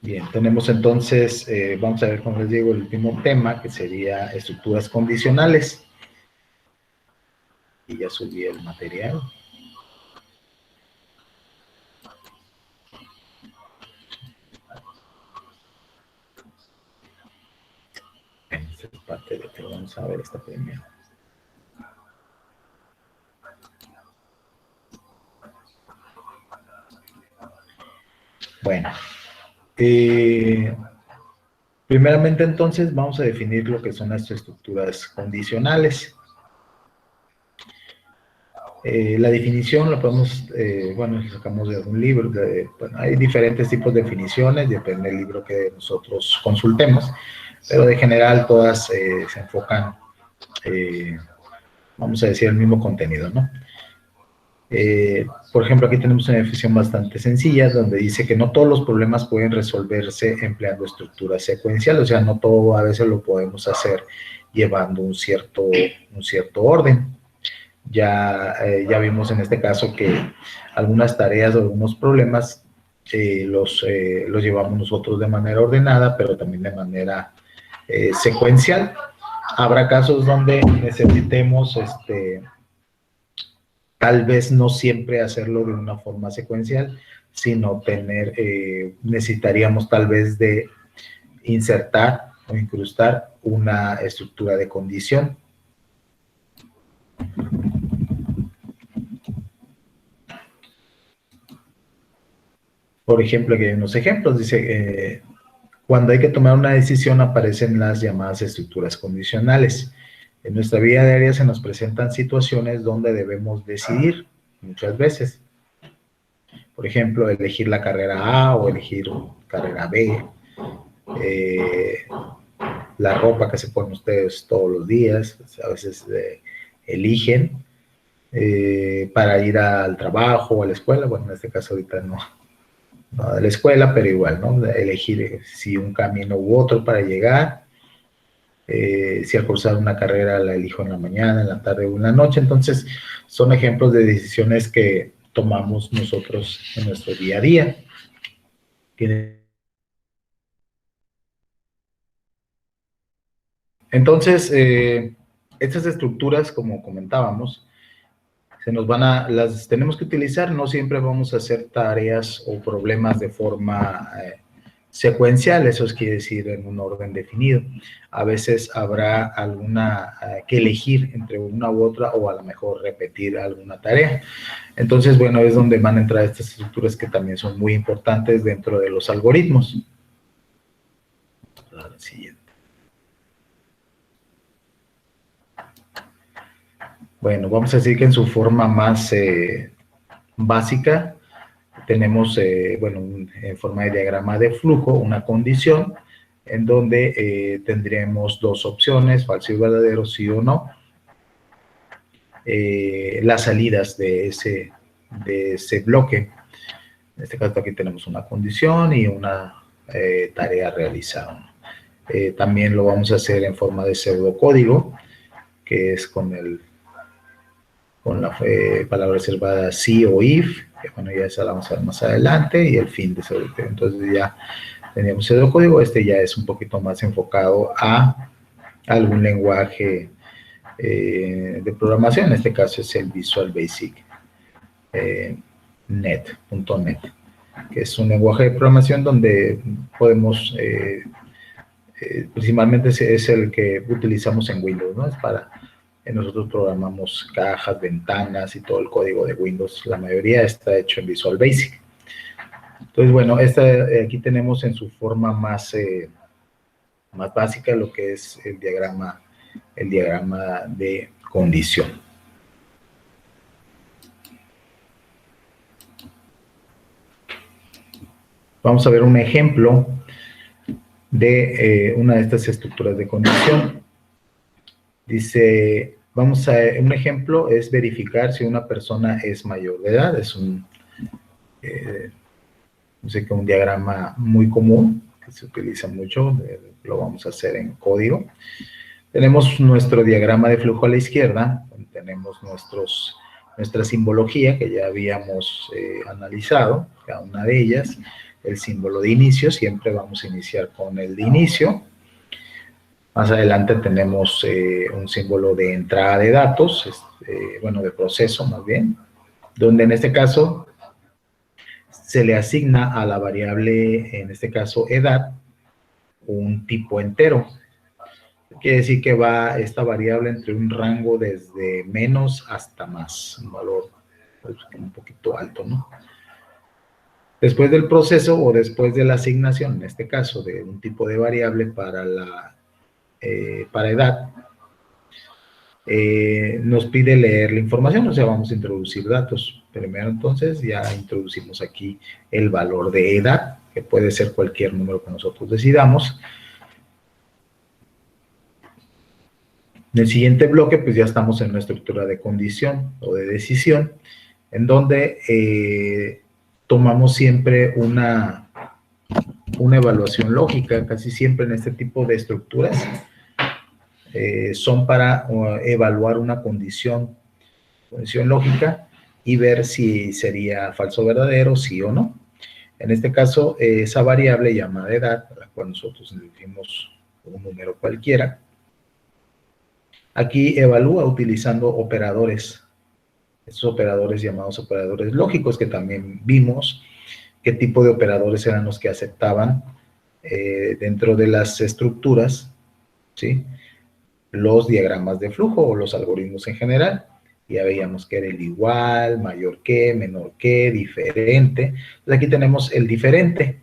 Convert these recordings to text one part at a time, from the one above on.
Bien, tenemos entonces, vamos a ver, como les digo, el último tema, que sería estructuras condicionales. Y ya subí el material. Esta es parte de que vamos a ver esta primero. Bueno, primeramente entonces vamos a definir lo que son las estructuras condicionales. La definición la podemos, bueno, la sacamos de algún libro, bueno, hay diferentes tipos de definiciones, depende del libro que nosotros consultemos, pero de general todas se enfocan, vamos a decir, el mismo contenido, ¿no? Por ejemplo, aquí tenemos una definición bastante sencilla, donde dice que no todos los problemas pueden resolverse empleando estructuras secuenciales, o sea, no todo a veces lo podemos hacer llevando un cierto orden. Ya vimos en este caso que algunas tareas o algunos problemas los llevamos nosotros de manera ordenada, pero también de manera secuencial. Habrá casos donde necesitemos, tal vez no siempre hacerlo de una forma secuencial, sino necesitaríamos tal vez de insertar o incrustar una estructura de condición. Por ejemplo, aquí hay unos ejemplos, dice, cuando hay que tomar una decisión aparecen las llamadas estructuras condicionales. En nuestra vida diaria se nos presentan situaciones donde debemos decidir, muchas veces. Por ejemplo, elegir la carrera A o elegir carrera B, la ropa que se ponen ustedes todos los días, a veces eligen para ir al trabajo o a la escuela, bueno, en este caso ahorita no de la escuela, pero igual, ¿no? Elegir si un camino u otro para llegar, si al cursar una carrera la elijo en la mañana, en la tarde o en la noche. Entonces, son ejemplos de decisiones que tomamos nosotros en nuestro día a día. Entonces, estas estructuras, como comentábamos, las tenemos que utilizar, no siempre vamos a hacer tareas o problemas de forma secuencial, eso quiere decir en un orden definido. A veces habrá alguna que elegir entre una u otra o a lo mejor repetir alguna tarea. Entonces, bueno, es donde van a entrar estas estructuras que también son muy importantes dentro de los algoritmos. La siguiente. Bueno, vamos a decir que en su forma más básica tenemos, bueno, en forma de diagrama de flujo, una condición en donde tendremos dos opciones, falso y verdadero, sí o no. Las salidas de ese bloque. En este caso aquí tenemos una condición y una tarea realizada. También lo vamos a hacer en forma de pseudocódigo, que es con la palabra reservada sí o if, que bueno, ya esa la vamos a ver más adelante, y el fin de ese. Entonces ya teníamos pseudocódigo, ya es un poquito más enfocado a algún lenguaje de programación, en este caso es el Visual Basic .NET, que es un lenguaje de programación donde podemos, principalmente es el que utilizamos en Windows, ¿no? Es para, nosotros programamos cajas, ventanas y todo el código de Windows, la mayoría está hecho en Visual Basic. Entonces, bueno, aquí tenemos en su forma más básica lo que es el diagrama de condición. Vamos a ver un ejemplo de una de estas estructuras de condición. Dice, un ejemplo es verificar si una persona es mayor de edad. Es un diagrama muy común que se utiliza mucho, lo vamos a hacer en código. Tenemos nuestro diagrama de flujo a la izquierda, donde tenemos nuestra simbología que ya habíamos analizado, cada una de ellas. el símbolo de inicio, siempre vamos a iniciar con el de inicio. Más adelante tenemos un símbolo de entrada de datos, bueno, de proceso más bien, donde en este caso se le asigna a la variable, en este caso edad, un tipo entero. Quiere decir que va esta variable entre un rango desde menos hasta más, un valor pues, un poquito alto, ¿no? Después del proceso o después de la asignación, en este caso, de un tipo de variable para edad, nos pide leer la información, o sea, vamos a introducir datos. Primero, entonces, ya introducimos aquí el valor de edad, que puede ser cualquier número que nosotros decidamos. En el siguiente bloque, pues ya estamos en una estructura de condición o de decisión, en donde tomamos siempre una evaluación lógica, casi siempre en este tipo de estructuras, son para evaluar una condición lógica y ver si sería falso o verdadero, sí o no. En este caso, esa variable llamada edad, a la cual nosotros decimos un número cualquiera, aquí evalúa utilizando operadores, estos operadores llamados operadores lógicos, que también vimos qué tipo de operadores eran los que aceptaban dentro de las estructuras, ¿sí?, los diagramas de flujo o los algoritmos en general. Ya veíamos que era el igual, mayor que, menor que, diferente. Entonces aquí tenemos el diferente.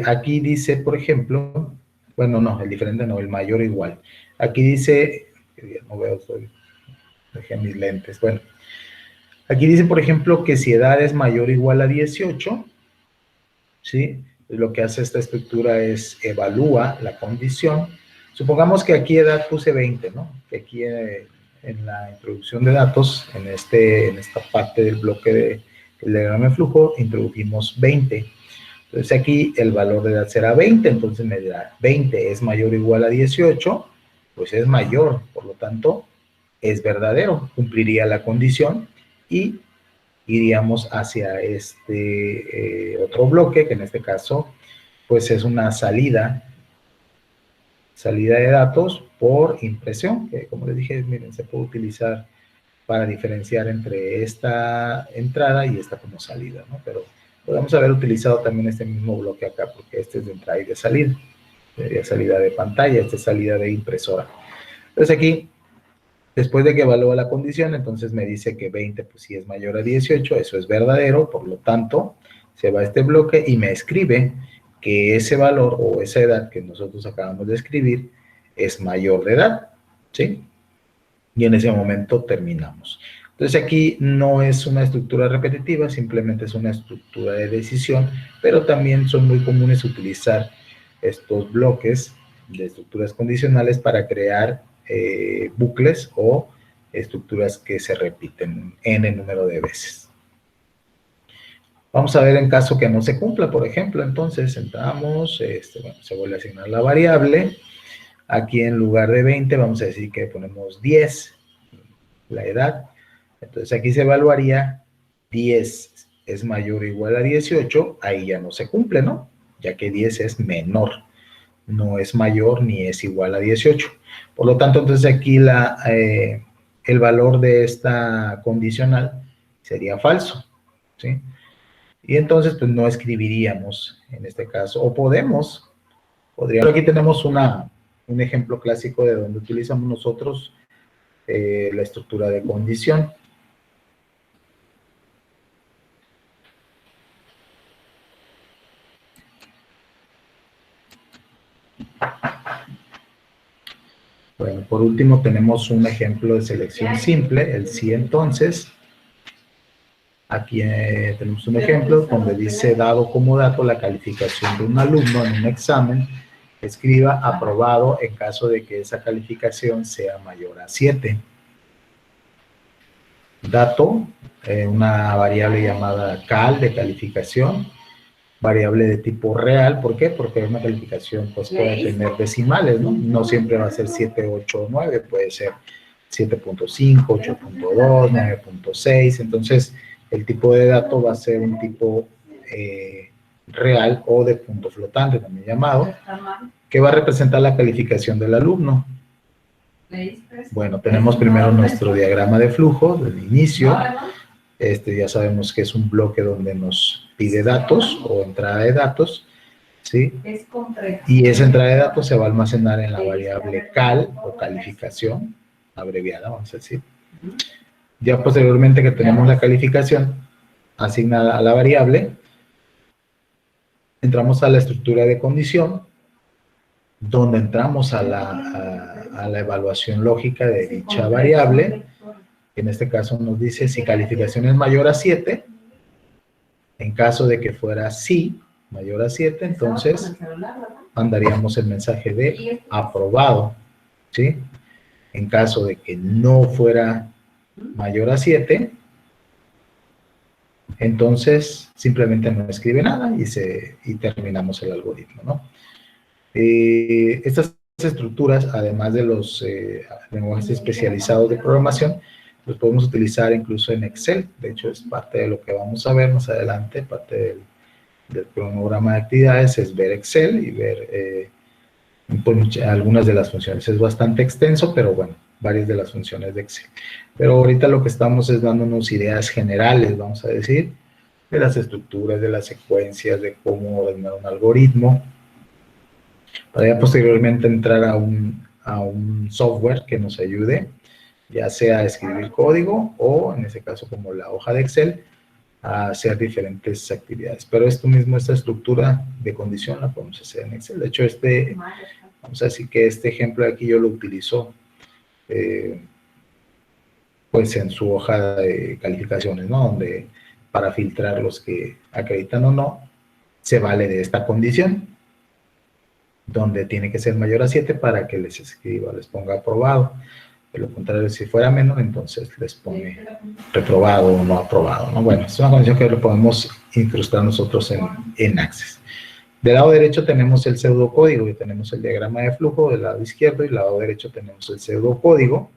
Aquí dice, por ejemplo, bueno, no, el diferente no, el mayor igual. Aquí dice, no veo, dejé mis lentes, bueno. Aquí dice, por ejemplo, que si edad es mayor o igual a 18, ¿sí? Lo que hace esta estructura es evalúa la condición. Supongamos que aquí edad puse 20, ¿no? Que aquí en la introducción de datos, en esta parte del bloque del diagrama de flujo, introdujimos 20. Entonces aquí el valor de edad será 20, entonces me dirá 20 es mayor o igual a 18, pues es mayor, por lo tanto es verdadero, cumpliría la condición y iríamos hacia este otro bloque, que en este caso pues es una salida de datos por impresión, que como les dije, miren, se puede utilizar para diferenciar entre esta entrada y esta como salida, ¿no? Pero podemos haber utilizado también este mismo bloque acá, porque este es de entrada y de salida. Sería salida de pantalla, esta es salida de impresora. Entonces aquí, después de que evalúa la condición, entonces me dice que 20, pues si es mayor a 18, eso es verdadero, por lo tanto, se va a este bloque y me escribe que ese valor o esa edad que nosotros acabamos de escribir es mayor de edad, ¿sí? Y en ese momento terminamos. Entonces aquí no es una estructura repetitiva, simplemente es una estructura de decisión, pero también son muy comunes utilizar estos bloques de estructuras condicionales para crear bucles o estructuras que se repiten n número de veces. Vamos a ver en caso que no se cumpla, por ejemplo, entonces entramos, bueno, se vuelve a asignar la variable. Aquí en lugar de 20 vamos a decir que ponemos 10, la edad. Entonces aquí se evaluaría 10 es mayor o igual a 18, ahí ya no se cumple, ¿no? Ya que 10 es menor, no es mayor ni es igual a 18. Por lo tanto, entonces aquí el valor de esta condicional sería falso, ¿sí? Y entonces, pues no escribiríamos en este caso, o podríamos. Aquí tenemos un ejemplo clásico de donde utilizamos nosotros la estructura de condición. Bueno, por último tenemos un ejemplo de selección simple, el sí entonces. Aquí tenemos un ejemplo donde dice, dado como dato la calificación de un alumno en un examen, escriba aprobado en caso de que esa calificación sea mayor a 7. Dato, una variable llamada cal de calificación, variable de tipo real. ¿Por qué? Porque una calificación pues, puede tener decimales, ¿no? No siempre va a ser 7, 8 o 9, puede ser 7.5, 8.2, 9.6. Entonces, el tipo de dato va a ser un tipo real o de punto flotante, también llamado, que va a representar la calificación del alumno. Bueno, tenemos primero nuestro diagrama de flujo del inicio. Ya sabemos que es un bloque donde nos pide datos o entrada de datos, ¿sí? Y esa entrada de datos se va a almacenar en la variable cal o calificación, abreviada, vamos a decir. Ya posteriormente que tenemos la calificación asignada a la variable, entramos a la estructura de condición, donde entramos a la evaluación lógica de dicha variable. En este caso nos dice si calificación es mayor a 7, en caso de que fuera sí, mayor a 7, entonces mandaríamos el mensaje de aprobado, ¿sí? En caso de que no fuera mayor a 7, entonces simplemente no escribe nada y terminamos el algoritmo, ¿no? Estas estructuras, además de los lenguajes especializados de programación, los podemos utilizar incluso en Excel. De hecho, es parte de lo que vamos a ver más adelante, parte del cronograma de actividades, es ver Excel y ver pues, algunas de las funciones. Es bastante extenso, pero bueno, varias de las funciones de Excel. Pero ahorita lo que estamos es dándonos ideas generales, vamos a decir, de las estructuras, de las secuencias, de cómo ordenar un algoritmo, para ya posteriormente entrar a un software que nos ayude, ya sea a escribir código o, en este caso, como la hoja de Excel, a hacer diferentes actividades. Pero esta estructura de condición la podemos hacer en Excel. De hecho, vamos a decir que este ejemplo de aquí yo lo utilizo pues en su hoja de calificaciones, ¿no? Donde para filtrar los que acreditan o no, se vale de esta condición, donde tiene que ser mayor a 7 para que les escriba, les ponga aprobado. De lo contrario, si fuera menor, entonces les pone reprobado o no aprobado, ¿no? Bueno, es una condición que lo podemos incrustar nosotros en Access. Del lado derecho tenemos el pseudocódigo y tenemos el diagrama de flujo. Del lado izquierdo y del lado derecho tenemos el pseudocódigo,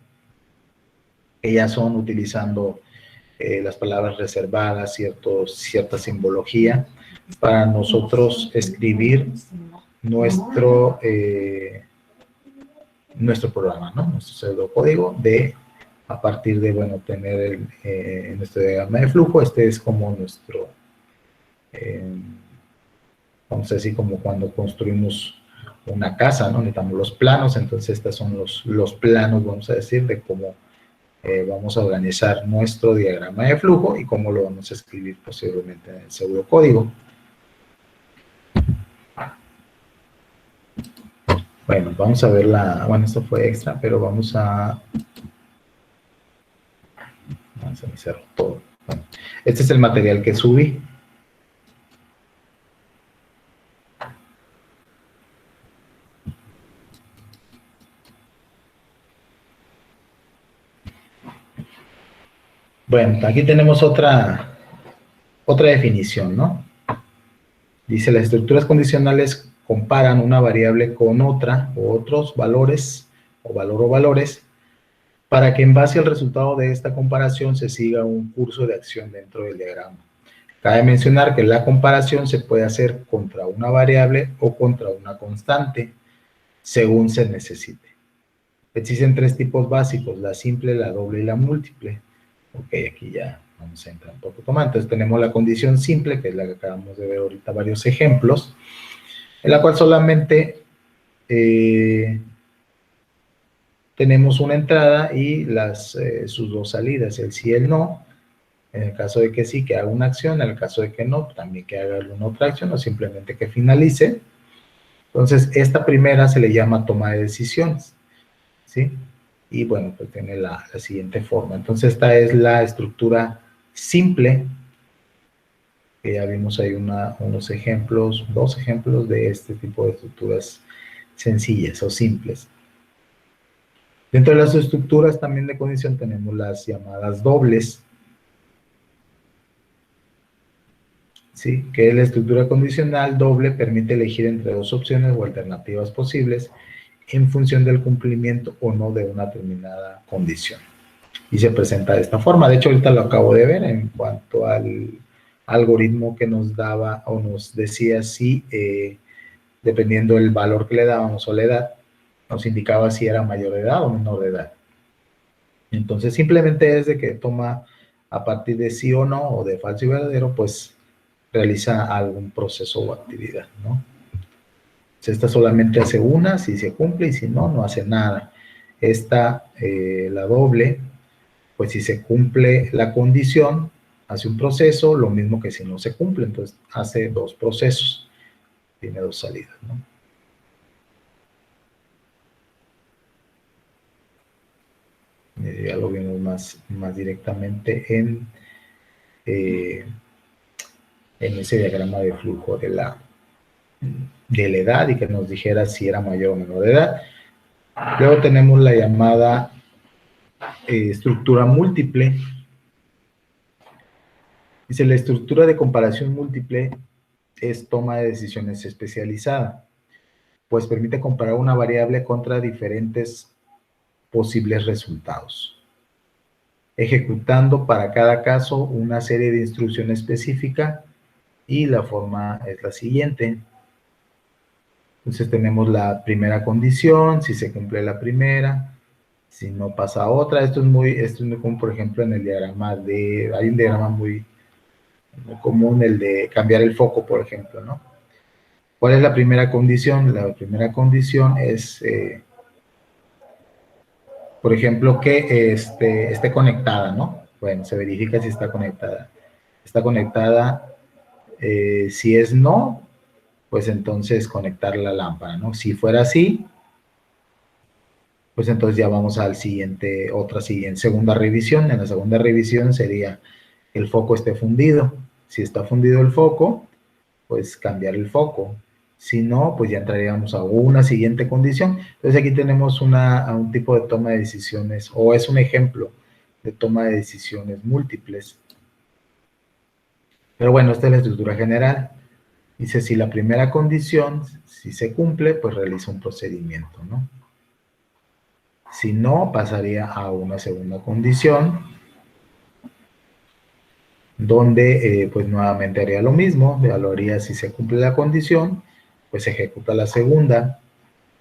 que ya son utilizando las palabras reservadas, cierta simbología, para nosotros escribir nuestro programa, ¿no? Nuestro pseudocódigo a partir de, bueno, tener nuestro diagrama de flujo. Este es como nuestro, vamos a decir, como cuando construimos una casa, ¿no? Necesitamos los planos, entonces estos son los planos, vamos a decir, de cómo vamos a organizar nuestro diagrama de flujo y cómo lo vamos a escribir posteriormente en el pseudocódigo. Bueno, vamos a ver bueno, esto fue extra, pero vamos a iniciar todo. Bueno, este es el material que subí. Bueno, aquí tenemos otra definición, ¿no? Dice, las estructuras condicionales comparan una variable con otra o otros valores o valores para que en base al resultado de esta comparación se siga un curso de acción dentro del diagrama. Cabe mencionar que la comparación se puede hacer contra una variable o contra una constante, según se necesite. Existen tres tipos básicos, la simple, la doble y la múltiple. Ok, aquí ya vamos a entrar un poco más. Entonces tenemos la condición simple, que es la que acabamos de ver ahorita varios ejemplos, en la cual solamente tenemos una entrada y sus dos salidas, el sí y el no. En el caso de que sí, que haga una acción; en el caso de que no, también que haga alguna otra acción, o simplemente que finalice. Entonces, esta primera se le llama toma de decisiones, ¿sí? Y bueno, pues tiene la siguiente forma. Entonces, esta es la estructura simple, que ya vimos ahí unos ejemplos, dos ejemplos de este tipo de estructuras sencillas o simples. Dentro de las estructuras también de condición tenemos las llamadas dobles, ¿sí? Que la estructura condicional doble permite elegir entre dos opciones o alternativas posibles en función del cumplimiento o no de una determinada condición. Y se presenta de esta forma. De hecho, ahorita lo acabo de ver en cuanto al algoritmo que nos daba o nos decía si, dependiendo del valor que le dábamos o la edad, nos indicaba si era mayor de edad o menor de edad. Entonces, simplemente es de que toma a partir de sí o no, o de falso y verdadero, pues realiza algún proceso o actividad, ¿no? Esta solamente hace una, si se cumple, y si no, no hace nada. Esta, la doble, pues si se cumple la condición, hace un proceso, lo mismo que si no se cumple, entonces hace dos procesos, tiene dos salidas, ¿no? Ya lo vimos más directamente en ese diagrama de flujo de la edad y que nos dijera si era mayor o menor de edad. Luego tenemos la llamada estructura múltiple. Dice, la estructura de comparación múltiple es toma de decisiones especializada, pues permite comparar una variable contra diferentes posibles resultados, ejecutando para cada caso una serie de instrucciones específica, y la forma es la siguiente. Entonces tenemos la primera condición, si se cumple la primera, si no pasa otra. Esto es muy común, por ejemplo, en el diagrama hay un diagrama muy común, el de cambiar el foco, por ejemplo, ¿no? ¿Cuál es la primera condición? La primera condición es, por ejemplo, que esté conectada, ¿no? Bueno, se verifica si está conectada. Está conectada, si es no, pues entonces conectar la lámpara, ¿no? Si fuera así, pues entonces ya vamos al segunda revisión. En la segunda revisión sería el foco esté fundido. Si está fundido el foco, pues cambiar el foco. Si no, pues ya entraríamos a una siguiente condición. Entonces aquí tenemos un tipo de toma de decisiones, o es un ejemplo de toma de decisiones múltiples. Pero bueno, esta es la estructura general. Dice, si la primera condición, si se cumple, pues realiza un procedimiento, ¿no? Si no, pasaría a una segunda condición, donde pues nuevamente haría lo mismo, evaluaría si se cumple la condición, pues ejecuta la segunda.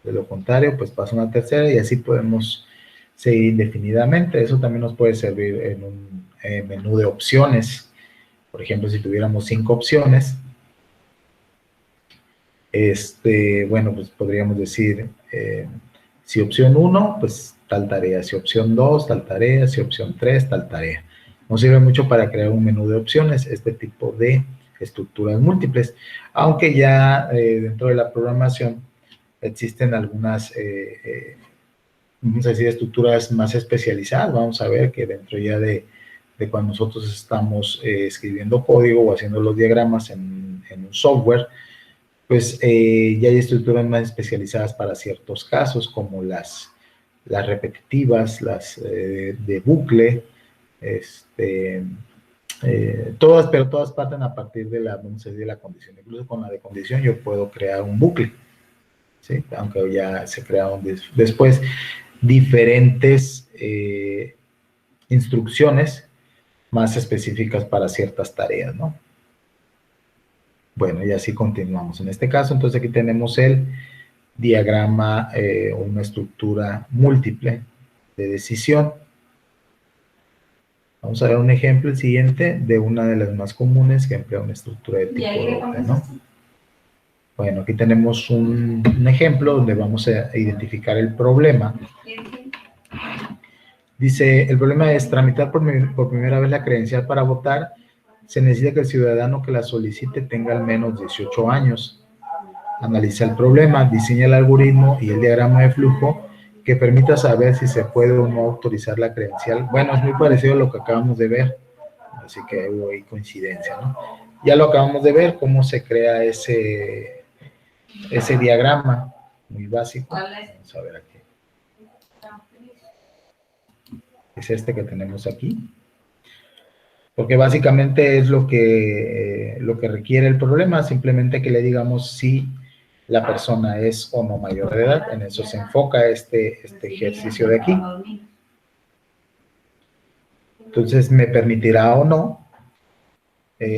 De lo contrario, pues pasa una tercera, y así podemos seguir indefinidamente. Eso también nos puede servir en un menú de opciones. Por ejemplo, si tuviéramos 5 opciones, bueno, pues podríamos decir, si opción 1, pues tal tarea, si opción 2, tal tarea, si opción 3, tal tarea. Nos sirve mucho para crear un menú de opciones, este tipo de estructuras múltiples, aunque ya dentro de la programación existen algunas, vamos a decir, estructuras más especializadas. Vamos a ver que dentro ya de cuando nosotros estamos escribiendo código o haciendo los diagramas en un software, pues ya hay estructuras más especializadas para ciertos casos, como las repetitivas, las de bucle, pero todas parten a partir de vamos a decir, de la condición. Incluso con la de condición yo puedo crear un bucle, ¿sí? Aunque ya se crearon después diferentes instrucciones más específicas para ciertas tareas, ¿no? Bueno, y así continuamos. En este caso, entonces aquí tenemos el diagrama, una estructura múltiple de decisión. Vamos a ver un ejemplo, el siguiente, de una de las más comunes que emplea una estructura de tipo doble, ¿no? Bueno, aquí tenemos un ejemplo donde vamos a identificar el problema. Dice, el problema es tramitar por primera vez la credencial para votar. Se necesita que el ciudadano que la solicite tenga al menos 18 años. Analiza el problema, diseña el algoritmo y el diagrama de flujo que permita saber si se puede o no autorizar la credencial. Bueno, es muy parecido a lo que acabamos de ver, así que hubo ahí coincidencia, ¿no? Ya lo acabamos de ver, cómo se crea ese diagrama, muy básico. Vamos a ver aquí. Es este que tenemos aquí. Porque básicamente es lo que requiere el problema, simplemente que le digamos si la persona es o no mayor de edad. En eso se enfoca este ejercicio de aquí. Entonces, me permitirá o no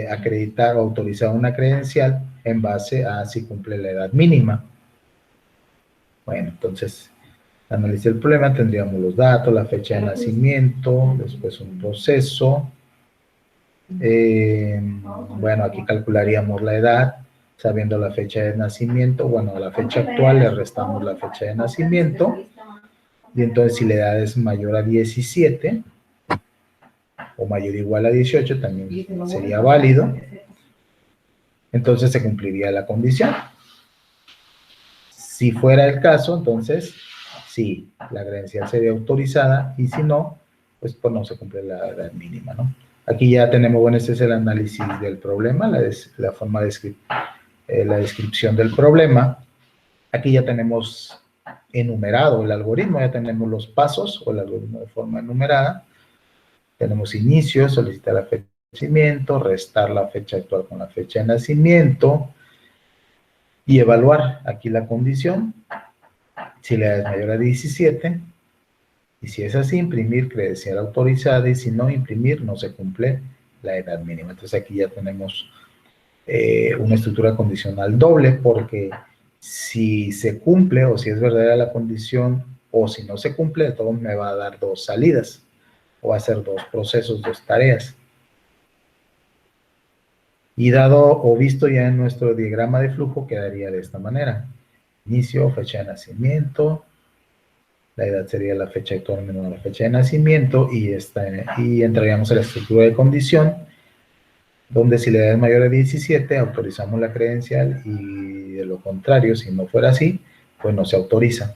acreditar o autorizar una credencial en base a si cumple la edad mínima. Bueno, entonces, análisis del problema, tendríamos los datos, la fecha de nacimiento, después un proceso. Bueno, aquí calcularíamos la edad, sabiendo la fecha de nacimiento. Bueno, a la fecha actual le restamos la fecha de nacimiento. Y entonces, si la edad es mayor a 17 o mayor o igual a 18, también sería válido. Entonces, se cumpliría la condición. Si fuera el caso, entonces, sí, la credencial sería autorizada, y si no, pues no se cumple la edad mínima, ¿no? Aquí ya tenemos, bueno, este es el análisis del problema, la forma de la descripción del problema. Aquí ya tenemos enumerado el algoritmo, ya tenemos los pasos o el algoritmo de forma enumerada. Tenemos inicio, solicitar la fecha de nacimiento, restar la fecha actual con la fecha de nacimiento y evaluar aquí la condición. Si la edad es mayor a 17, y si es así, imprimir credencial autorizada, y si no, imprimir, no se cumple la edad mínima. Entonces aquí ya tenemos una estructura condicional doble, porque si se cumple o si es verdadera la condición, o si no se cumple, de todo me va a dar dos salidas, o va a ser dos procesos, dos tareas. Y dado o visto ya en nuestro diagrama de flujo, quedaría de esta manera. Inicio, fecha de nacimiento, la edad sería la fecha actual menos la fecha de nacimiento, y entraríamos a la estructura de condición, donde si la edad es mayor a 17, autorizamos la credencial, y de lo contrario, si no fuera así, pues no se autoriza.